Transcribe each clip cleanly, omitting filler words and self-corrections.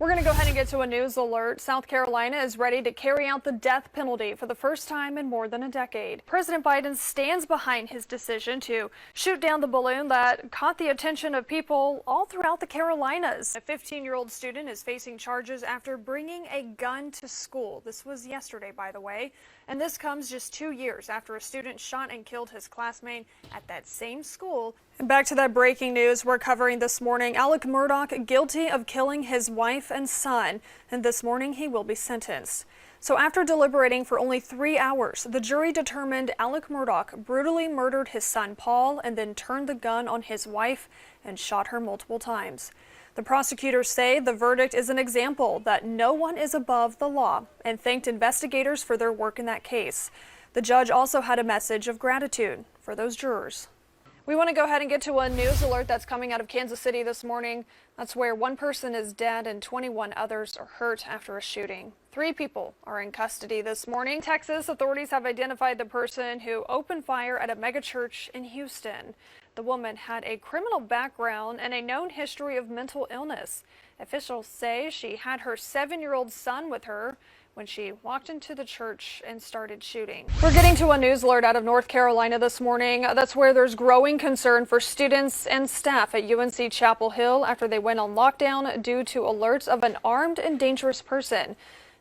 We're going to go ahead and get to a news alert. South Carolina is ready to carry out the death penalty for the first time in more than a decade. President Biden stands behind his decision to shoot down the balloon that caught the attention of people all throughout the Carolinas. A 15-year-old student is facing charges after bringing a gun to school. This was yesterday, by the way. And this comes just 2 years after a student shot and killed his classmate at that same school. And back to that breaking news we're covering this morning. Alec Murdaugh guilty of killing his wife and son. And this morning he will be sentenced. So after deliberating for only 3 hours, the jury determined Alec Murdaugh brutally murdered his son Paul and then turned the gun on his wife and shot her multiple times. The prosecutors say the verdict is an example that no one is above the law and thanked investigators for their work in that case. The judge also had a message of gratitude for those jurors. We want to go ahead and get to a news alert that's coming out of Kansas City this morning. That's where one person is dead and 21 others are hurt after a shooting. 3 people are in custody this morning. Texas authorities have identified the person who opened fire at a megachurch in Houston. The woman had a criminal background and a known history of mental illness. Officials say she had her 7-year-old son with her when she walked into the church and started shooting. We're getting to a news alert out of North Carolina this morning. That's where there's growing concern for students and staff at UNC Chapel Hill after they went on lockdown due to alerts of an armed and dangerous person.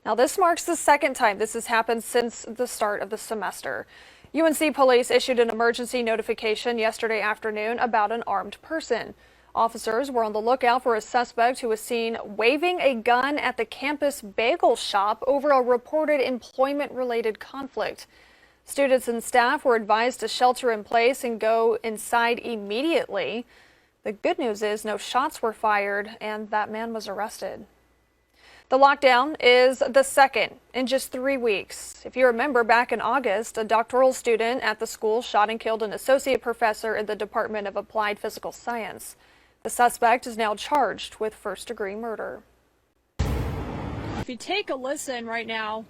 Now, this marks the second time this has happened since the start of the semester. UNC police issued an emergency notification yesterday afternoon about an armed person. Officers were on the lookout for a suspect who was seen waving a gun at the campus bagel shop over a reported employment-related conflict. Students and staff were advised to shelter in place and go inside immediately. The good news is no shots were fired and that man was arrested. The lockdown is the second in just 3 weeks. If you remember, back in August, a doctoral student at the school shot and killed an associate professor in the Department of Applied Physical Science. The suspect is now charged with first-degree murder. If you take a listen right now,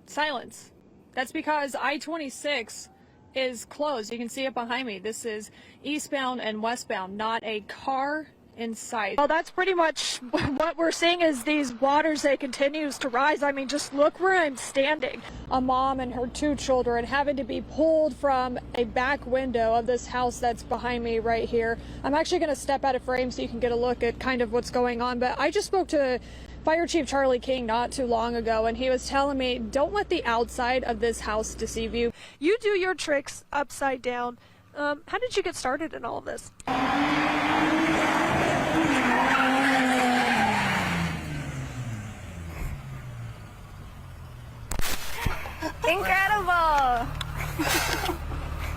silence. That's because I-26 is closed. You can see it behind me. This is eastbound and westbound, not a car in sight. Well, that's pretty much what we're seeing is these waters, they continues to rise. I mean, just look where I'm standing. A mom and her 2 children having to be pulled from a back window of this house that's behind me right here. I'm actually going to step out of frame so you can get a look at kind of what's going on. But I just spoke to Fire Chief Charlie King not too long ago, and he was telling me, don't let the outside of this house deceive you. You do your tricks upside down. How did you get started in all of this? Incredible!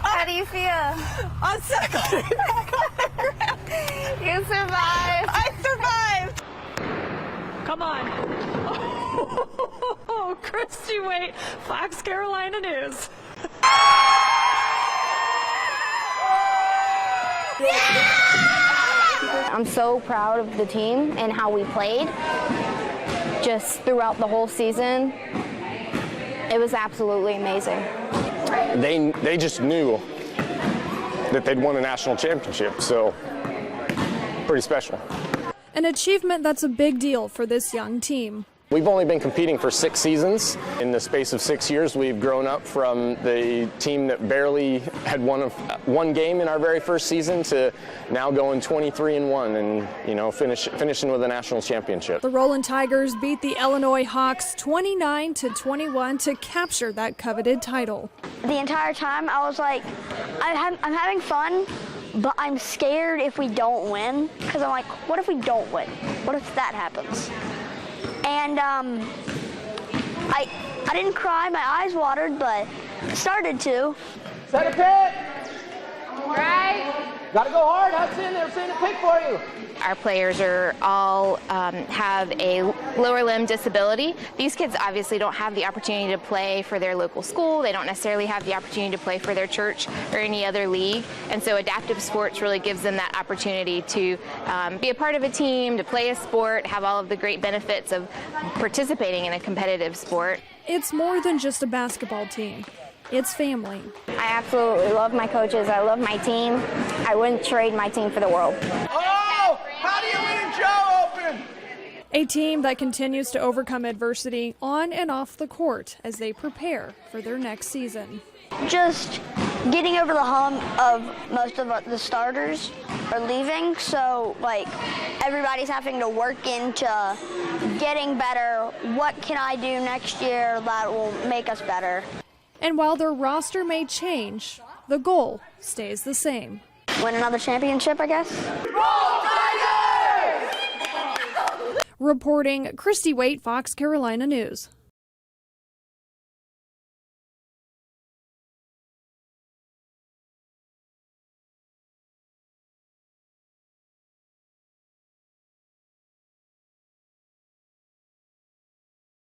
How do you feel? I'm so glad. You survived! I survived! Come on. Oh, Christy Waite, Fox Carolina News. I'm so proud of the team and how we played just throughout the whole season. It was absolutely amazing. They just knew that they'd won a national championship, so pretty special. An achievement that's a big deal for this young team. We've only been competing for 6 seasons. In the space of 6 years, we've grown up from the team that barely had won one game in our very first season to now going 23-1 and, you know, finishing with a national championship. The Roland Tigers beat the Illinois Hawks 29-21 to capture that coveted title. The entire time I was like, I'm having fun, but I'm scared if we don't win, because I'm like, what if we don't win? What if that happens? And I didn't cry, my eyes watered, but started to. Set a pick! Right? Gotta go hard, Hudson, they're saying a pick for you. Our players are all have a lower limb disability. These kids obviously don't have the opportunity to play for their local school. They don't necessarily have the opportunity to play for their church or any other league. And so adaptive sports really gives them that opportunity to be a part of a team, to play a sport, have all of the great benefits of participating in a competitive sport. It's more than just a basketball team. It's family. I absolutely love my coaches. I love my team. I wouldn't trade my team for the world. Oh! How do you win Joe Open? A team that continues to overcome adversity on and off the court as they prepare for their next season. Just getting over the hump of most of the starters are leaving, so like everybody's having to work into getting better. What can I do next year that will make us better? And while their roster may change, the goal stays the same. Win another championship, I guess. Reporting, Christy Waite, Fox Carolina News.